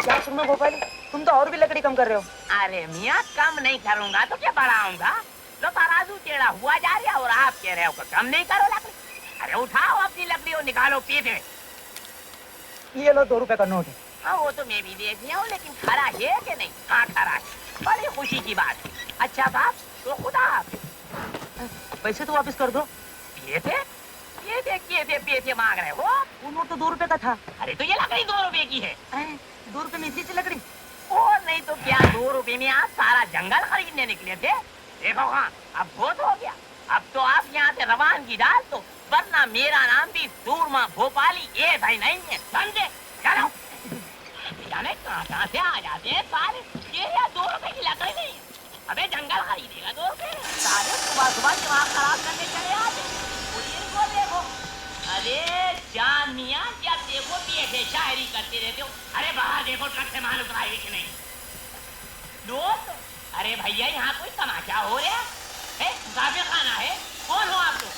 क्या सुरमा भोपाली, तुम तो और भी लकड़ी कम कर रहे हो। अरे मियाँ कम नहीं करूंगा तो क्या बढ़ाऊंगा? लो तराजू टेढ़ा हुआ जा रहा है और आप कह रहे हो कि कम नहीं करो लकड़ी। अरे उठाओ अपनी लकड़ी और निकालो पीछे। ये लो 2 रुपए का नोट है। हाँ वो तो मैं भी देख लिया हूँ, लेकिन खरा है कि नहीं? हाँ खरा है, बड़ी खुशी की बात है। अच्छा बाप तो खुदा हाफिज। पैसे तो वापस कर दो। पैसे मांग रहे हो? वो नोट तो 2 रुपए का था। अरे तो ये लकड़ी 2 रुपए की है। 2 रुपए में इतनी सी लकड़ी? और नहीं तो क्या, 2 रुपए में आप सारा जंगल खरीदने निकले थे? देखो हाँ अब बहुत हो गया, अब तो आप यहाँ से रवानगी डाल दो, वरना मेरा नाम भी सूरमा भोपाली ये भाई नहीं है, समझे? चलो। जाने कहाँ से आ जाते हैं सारे, ये 2 रुपए की लकड़ी नहीं है। अबे जंगल खरीदेगा 2 रुपए, सारे सुबह सुबह दिमाग खराब करने चले आते। को देखो, अरे जान मियाँ क्या देखो ऐसे शायरी करते रहते हो। अरे बाहर देखो ट्रक से माल उतरा है कि नहीं? दोस्त, अरे भैया यहाँ कोई तमाशा हो रहा है? मुसाफिर खाना है? कौन हो आप लोग?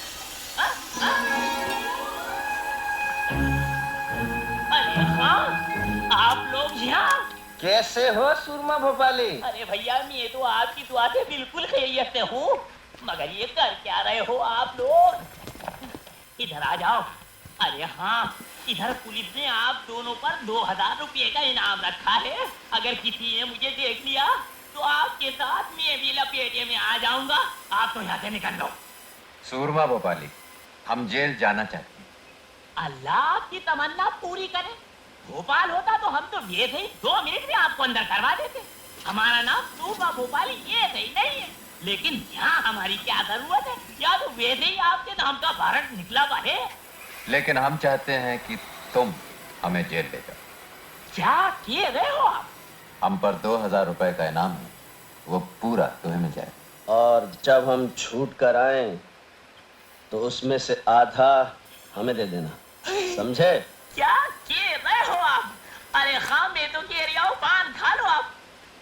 अरे हाँ, आप लोग यहाँ कैसे हो सूरमा भोपाली? अरे भैया मैं तो आपकी दुआ से बिल्कुल खैरियत से हूँ, मगर ये कर क्या रहे हो आप लोग? इधर आ जाओ। अरे हाँ, इधर पुलिस ने आप दोनों पर 2000 रुपये का इनाम रखा है। अगर किसी ने मुझे देख लिया तो आपके साथ मैं भी लपेटे में आ जाऊंगा। आप तो यहाँ से निकल लो। सूरमा भोपाली, हम जेल जाना चाहते हैं। अल्लाह की तमन्ना पूरी करे। भोपाल होता तो हम तो ये थे 2 मिनट में आपको अंदर करवा देते। हमारा नाम सूरमा भोपाली ये सही नहीं है, लेकिन यहाँ हमारी क्या जरूरत है? या तो वैसे ही आपके नाम का भारत निकला हुआ है। लेकिन हम चाहते हैं कि तुम हमें जेल ले जाओ। क्या किए गए हो आप? हम पर 2000 रुपए का इनाम है, वो पूरा तुम्हें मिल जाए। और जब हम छूट कर आए तो उसमें से आधा हमें दे देना, समझे? क्या किए गए हो आप? अरे हाँ मैं तो कह रहा हूँ पान खा लो आप।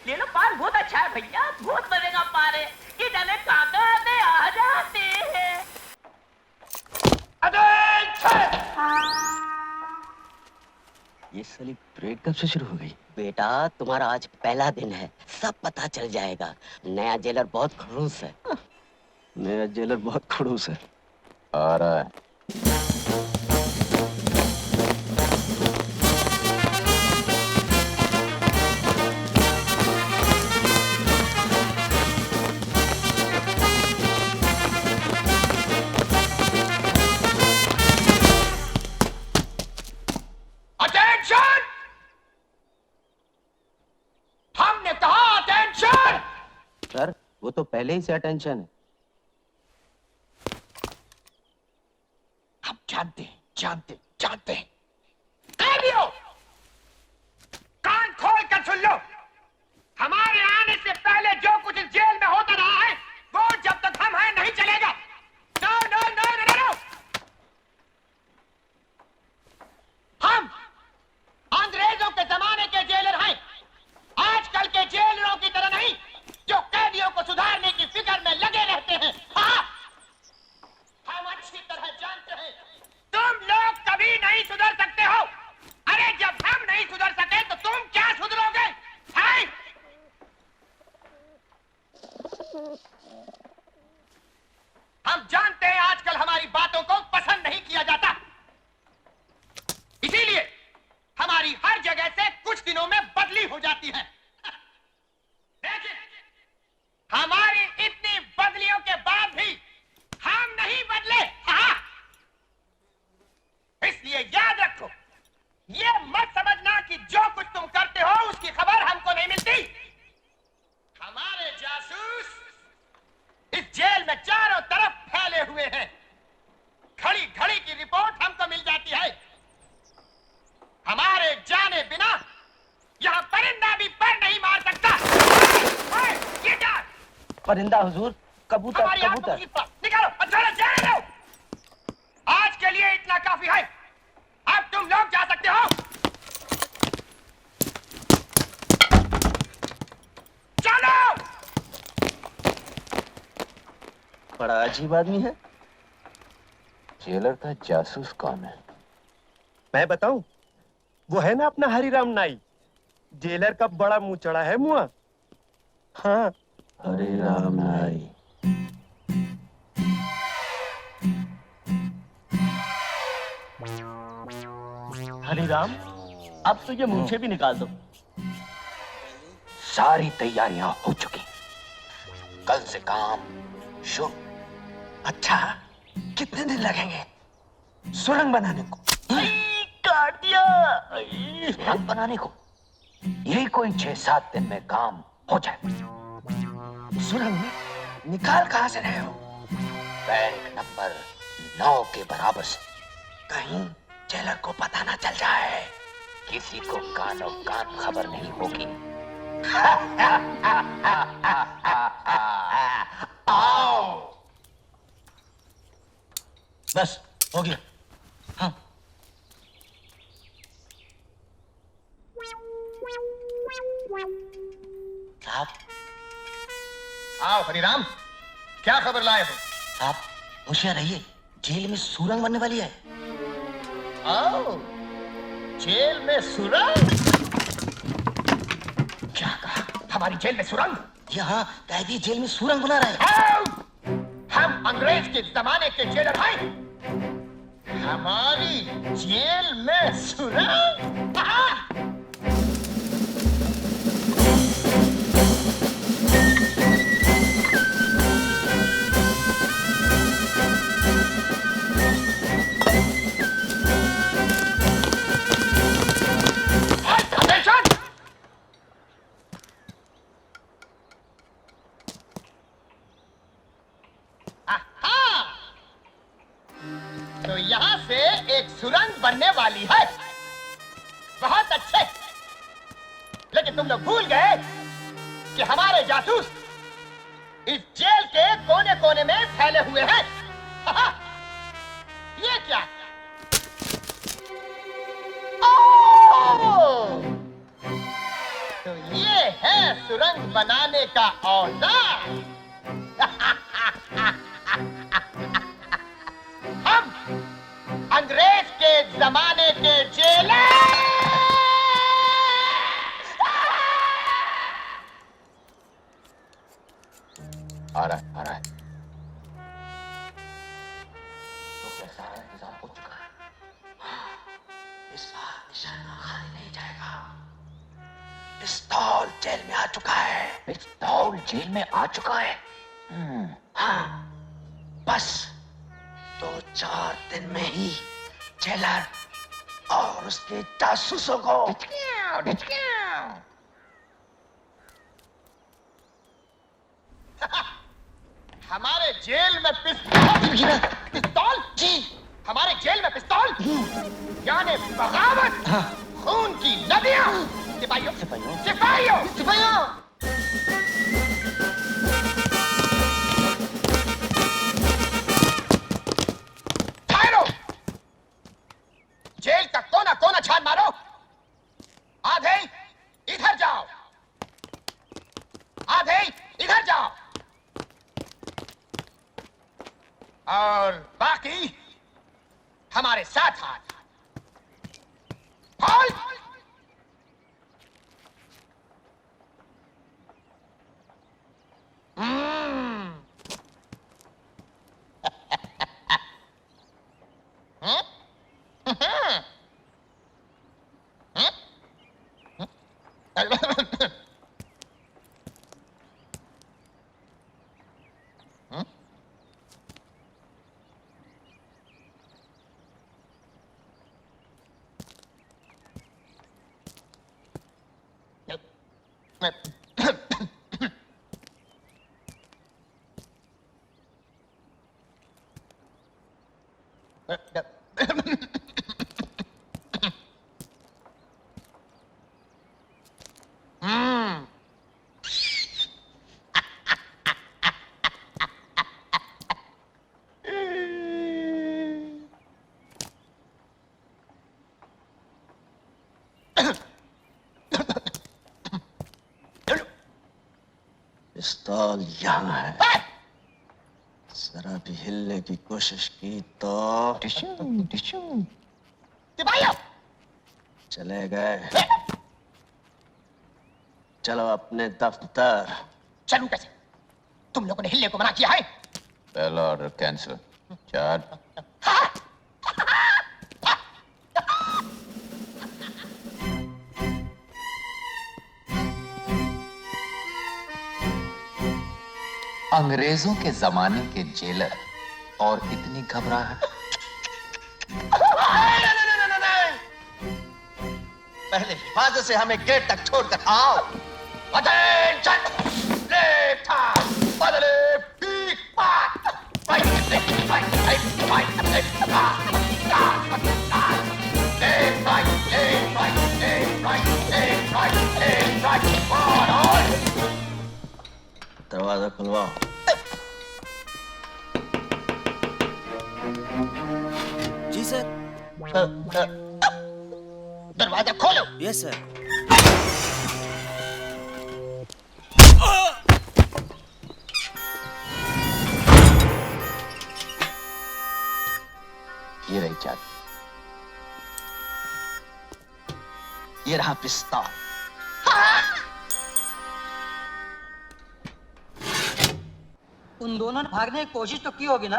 ले लो पान, बहुत अच्छा है भैया, बहुत मजेगा पान है। इधर काका में आ जाते हैं। ये साली परेड कब से शुरू हो गई? बेटा तुम्हारा आज पहला दिन है, सब पता चल जाएगा। नया जेलर बहुत खड़ूस है। नया जेलर बहुत खड़ूस है। आ रहा है। सर वो तो पहले ही से अटेंशन है। हम जानते हैं। कान खोल कर सुन लो, हमारे आने से पहले जो कुछ इस जेल में होता रहा है वो जब तक हम हैं नहीं चलेगा। No no no no no, हम अंग्रेजों के जमाने के जेलर हैं, आजकल के जेलरों की तरह नहीं जो कैदियों को सुधारने की फिक्र में लगे रहते हैं। हाँ, हम अच्छी तरह जानते हैं तुम लोग कभी नहीं सुधर सकते हो। अरे जब हम नहीं सुधर सके तो तुम क्या सुधरोगे? हम जानते हैं आजकल हमारी बातों को पसंद नहीं किया जाता, इसीलिए हमारी हर जगह से कुछ दिनों में बदली हो जाती है। देखिए, हमारी इतनी बदलियों के बाद भी हम नहीं बदले। हाँ, इसलिए याद रखो, ये मत समझना कि जो कुछ तुम करते हो उसकी खबर हमको नहीं मिलती। हमारे जासूस इस जेल में चारों तरफ फैले हुए हैं। घड़ी घड़ी की रिपोर्ट हमको मिल जाती है। हमारे जाने बिना यहाँ परिंदा भी पर नहीं मार सकता। ये क्या? परिंदा हुजूर, कबूतर कबूतर। निकालो, अच्छा जाने दो। आज के लिए इतना काफी है, अब तुम लोग जा सकते हो। चलो। बड़ा अजीब आदमी है। जेलर का जासूस कौन है? मैं बताऊं? वो है ना अपना हरिराम नाई, जेलर का बड़ा मुंह चढ़ा है मुआ। हाँ हरे राम नाई। हरे राम, अब तो ये मूंछें भी निकाल दो। सारी तैयारियां हो चुकी, कल से काम शुरू। अच्छा, कितने दिन लगेंगे सुरंग बनाने को? काट दिया। सुरंग बनाने को यही कोई 6-7 दिन में काम हो जाए। सुरंग निकाल कहां से रहे हो? बैंक नंबर 9 के बराबर से। कहीं जेलर को पता ना चल जाए। किसी को कानो कान खबर नहीं होगी। आओ। बस हो गया। हाँ। साहब, आओ हरिराम, क्या खबर लाए हो? साहब होशियार रहिए, जेल में सुरंग बनने वाली है। आओ, जेल में सुरंग? क्या कहा? हमारी जेल में सुरंग? यहाँ कैदी जेल में सुरंग बना रहे हैं। आओ! हम अंग्रेज के जमाने के जेलर हैं। हमारी जेल में सुरंग? तो यहाँ से एक सुरंग बनने वाली है। बहुत अच्छे, लेकिन तुम लोग भूल गए कि हमारे जासूस इस जेल के कोने कोने में फैले हुए हैं। ये क्या? ओह! तो ये है सुरंग बनाने का औजार। हम अंग्रेज के जमाने के जेलर। आ रहा है, आ रहा है। तो क्या सारा इंतजाम हो चुका है? इस बार निशाना खाली नहीं जाएगा। पिस्तौल जेल में आ चुका है। पिस्तौल जेल में आ चुका है? हाँ, बस 2-4 दिन में ही जेलर और उसके जासूसों को हमारे जेल में पिस्तौल? पिस्तौल? जी, हमारे जेल में पिस्तौल? यानी बगावत, खून की नदियां। सिपाहियों, सिपाहियों, सिपाहियों, सिपाहियों। जेल का कोना कोना छान मारो। आधे इधर जाओ, आधे इधर जाओ, और बाकी हमारे साथ हाथ। बोल। पिस्तौल यहाँ है। जरा भी हिलने की कोशिश की तो टिश्यू। चले गए। चलो अपने दफ्तर। चलूं कैसे? तुम लोगों ने हिलने को मना किया है। पहला ऑर्डर कैंसिल। 4 अंग्रेजों के जमाने के जेलर और इतनी घबराहट। पहले हिफाजत से हमें गेट तक छोड़कर आओ। अटेंशन! लेफ्ट हैंड, बदले पीक पाक। Fight, fight, fight, fight, fight, left पाक। Left right, left right, left right, left right, left right, forward. दरवाजा खुलवाओ। जी सर। दरवाजा खोलो। Yes sir. ये रही चाबी। ये रहा पिस्तौल। उन दोनों ने भागने की कोशिश तो की होगी ना?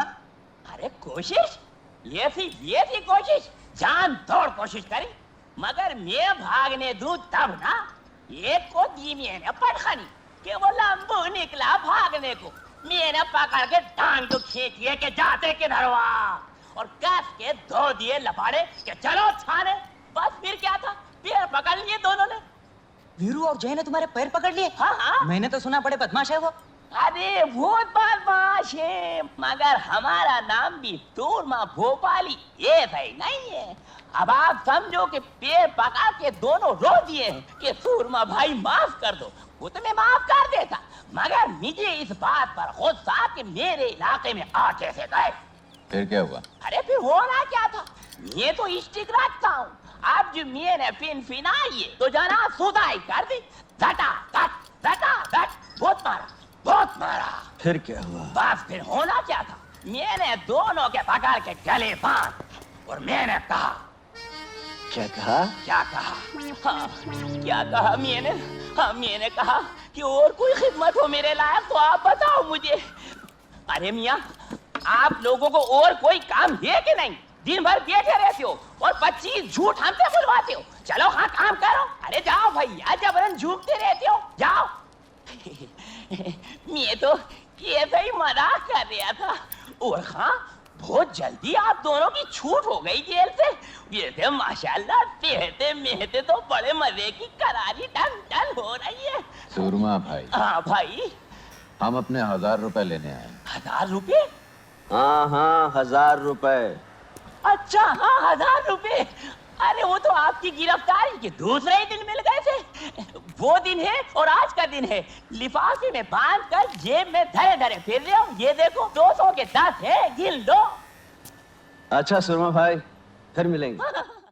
अरे कोशिश? ये थी कोशिश। जान तोड़ कोशिश करी, मगर मैं भागने दूं तब ना। एक को दी मैंने पटखनी कि वो लंबू निकला भागने को। मैंने पकड़ के टांग तो खींच लिए कि जाते किधर हुआ, और कस के 2 दिए लपाड़े कि चलो थाने। बस फिर क्या था, पैर पकड़ लिए दोनों ने। वीरू और जय ने तुम्हारे पैर पकड़ लिए? हाँ। मैंने तो सुना बड़े बदमाश है वो। अरे बहुत बदमाश है, मगर हमारा नाम भी सूरमा भोपाली ये सही नहीं है। अब आप समझो कि पैर पकड़ के दोनों रो दिए कि सूरमा भाई माफ कर दो। वो तो मैं माफ कर देता, मगर मुझे इस बात पर गुस्सा कि मेरे इलाके में आ कैसे गए। फिर क्या हुआ? अरे फिर होना क्या था, ये तो स्टिक रखता हूँ। अब जो मैंने फिनाई है तो जना सुधाई कर दी। धटा धट बहुत मारा। फिर क्या हुआ? बस फिर होना क्या था, मैंने दोनों के पकड़ के गले बांध और मैंने कहा। क्या कहा? क्या कहा मैंने कहा कि और कोई खिदमत हो मेरे लायक तो आप बताओ मुझे। अरे मियाँ, आप लोगों को और कोई काम है कि नहीं? दिन भर बैठे रहते हो और 25 झूठ हमसे बुलवाते हो। चलो हाँ काम करो। अरे जाओ भैया, जबरन झूठते रहते हो, जाओ। मैं तो ये सही मजाक कर रहा था। और हाँ, बहुत जल्दी आप दोनों की छूट हो गई जेल से। वैसे माशाल्लाह सेहते मेहते तो बड़े मजे की करारी टन हो रही है। सूरमा भाई। हाँ भाई। हम अपने 1000 रुपए लेने आए। 1000 रुपए? हाँ 1000 रुपए। अच्छा हाँ 1000 रुपए। अरे वो तो आपकी गिरफ्तारी के दूसरे ही दिन मिल गए थे। वो दिन है और आज का दिन है। लिफाफे में बांध कर जेब में धरे फिर रहे हो। ये देखो 200 के 10 है, गिन लो। अच्छा सुरमा भाई, फिर मिलेंगे।